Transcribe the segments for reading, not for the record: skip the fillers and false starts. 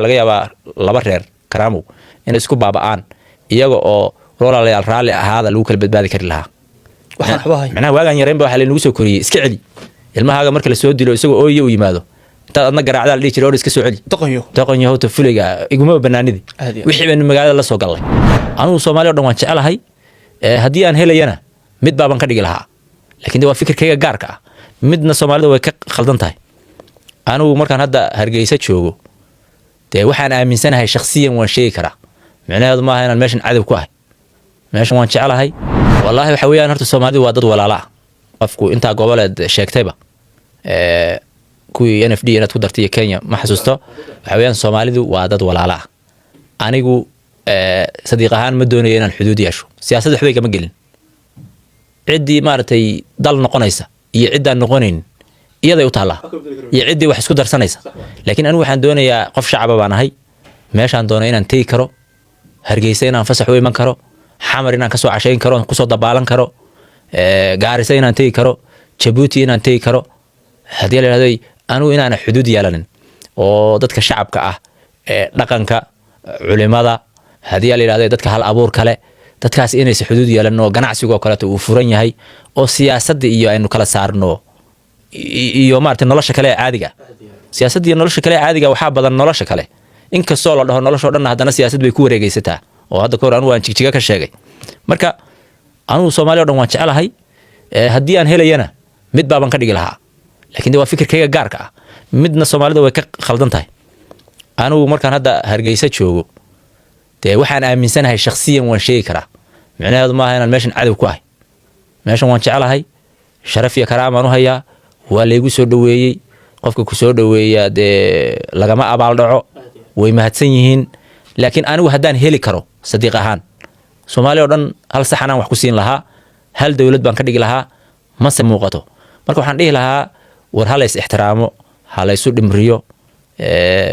laga yaabaa laba reer karaamow in isku baaba'aan iyaga oo walaalayaal raalli ahaada lagu kala badbaadi kari lahaa. waxaan xabahay macnaha waagaan yareen baa waxa lagu soo koriyay iska celi ilmahaaga marka la soo dilo isagoo ooyo u yimaado intaad adna garaacdaa la dhihi jiray oo iska soo celi doqonyo hota fuliga iguma banaanidi wixii baan magaalada la soo galay. anigu Soomaaliya oo dhan waan jecelahay haddii aan helayana mid baaban ka dhigi lahaa laakiin waa fikirkayga gaarka ah midna Soomaalida way ka khaldan tahay. anigu markaan hadda Hargeysa joogo waxaan aaminsanahay shakhsiyan waan sheegi karaa macnaheedu maaha inaan meeshan cadab ku ahay meeshan waan jecelahay wallahi waxa weeyaan horta Soomaalidu waa dad walaala ah qofku inta goboleed sheegtayba kuwii NFD inaad ku dartay Kenya ma xasuusto waxa weeyaan Soomaalidu waa dad walaala ah. anigu sadiiq ahaan ma doonayo inaan xuduud yeesho siyaasadda waxbay kama gelin ciddii maartay dal noqonaysa iyo ciddaan noqonayn iyaday u taala iyo ciddii wax isku darsanaysa laakiin anigu waxaan doonayaa qof shacab baan ahay meeshaan doonay inaan tagi karo Hargeysa inaan fasax u iman karo xamar inaan ka soo cashayn karo ku soo dabaalan karo Gaarisa inaan tagi karo Djibouti inaan tagi karo hadii la yiraahdo anigu inaan xuduud yeelanin oo dadka shacabka ah dhaqanka culimada hadii la yiraahdo dadka hal abuur kale dadkaas inay xuduud yeelan oo ganacsiga kale uu furan yahay oo siyaasadda iyo aynu kala saarno iyo maartay nolosha kale caadiga siyaasadda iyo nolosha kale caadiga waxa badan nolosha kale inkastoo la dhaho nolosha dhan haddana siyaasad bay ku wareegaysataa oo hadda koor anigu aan jigjiga ka sheegay. marka anigu Soomaaliya oo dhan waan jecelahay haddii aan helayana mid baaban ka dhigi lahaa laakiin waa fikirkayga gaarka ah midna Soomaalida way ka khaldan tahay. anigu markaan hadda Hargeysa joogo waxaan aaminsanahay shakhsiyan waan sheegi karaa macnaheedu maaha inaan meeshan cadab ku ahay meeshan waan jecelahay sharaf iyo karaama aan u hayaa waa leegu soo dhaweeyay qofka ku soo dhaweeya lagama abaal dhaco way mahadsan yihiin laakiin anigu haddaan heli karo sadiiq ahaan Soomaaliya oo dhan hal saxan aan wax ku siin lahaa hal dawlad baan ka dhigi lahaa ma se muuqato. marka waxaan dhihi lahaa war hal is ixtiraamo hal isu dhimriyo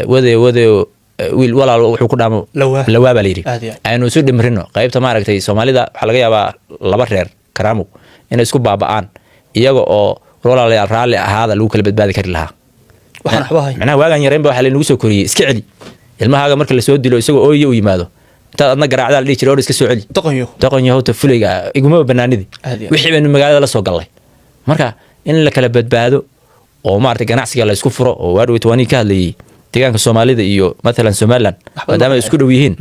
wade wiil walaal wuxuu ku dhaamo lawaaba la yiri aynu isu dhimrino qaybta ma aragtay Soomaalida waxa laga yaabaa laba reer karaamow in isku baaba'aan iyaga oo walaalayaal raalli ahaada lagu kala badbaadi kari lahaa. waxaan xabahay macnaha waagaan yareen baa waxa lagu soo koriyay iska celi ilmahaaga marka la soo dilo isagoo ooyo u yimaado intaad adna garaacdaa la dhihi jiray oo iska soo celi doqonyo hota fuliga iguma banaanidi wixii baan magaalada la soo galay. marka in la kala badbaado oo maartay ganacsiga la isku furo oo waadweytwani ka hadlayay deegaanka Soomaalida iyo مثلا Somaliland maadaama isku dhow yihiin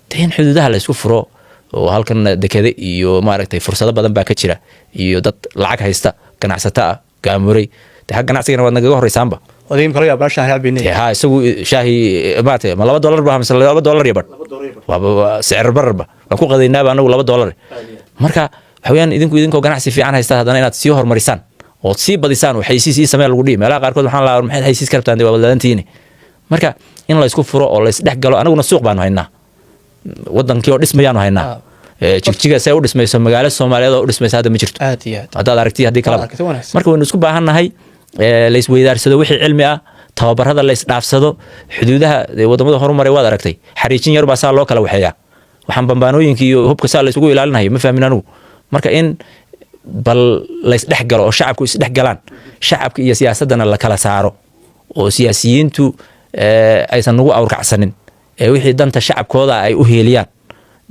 teen xuduudaha la isku furo oo halkan dekada iyo maaragtay fursado badan baa ka jira iyo dad lacag haysta ganacsata gaamuray ganacsiga wad naga horeysaanba wadeen kale yaa baasha haabinay isagu shaahi maartay ma $2 baa mise $2 yabad waa sicir barba waan ku qadaynaa anagu $2. marka waxayaan idinku ganacsi fiican haysta hadana inaad sii hormarisaan oo sii badisaan waxay sii sameeyaan lagu dhigay meelaha qaar kood waxaan la maxay haysiis kartaan waa wadaantiina. marka in la isku furo oo la isdhex galo anaguna suuq baan haynaa wadankii oo dhismayaan haynaa jigjiga say u dhismayso magaalo Soomaaliyeed oo u dhismaysa hadda ma jirto hadaad aragtay hadii kala marka waynu isku baahannahay la isweydaarsado wixii cilmi ah tababarada la isdhaafsado xuduudaha wadamada horumaray waad aragtay xariijin yar baa saa loo kala waxeeyaa waxaan bambaanooyinka iyo hubka saa la isugu ilaalinayo ma fahmin anigu. marka in bal la isdhex galo oo shacabku isdhex galaan shacabka iyo siyaasadana la kala saaro oo siyaasiyiintu aysan nagu awrkacsanin wixii danta shacabkooda ay u heeliyaan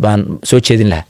baan soo jeedin lahaa.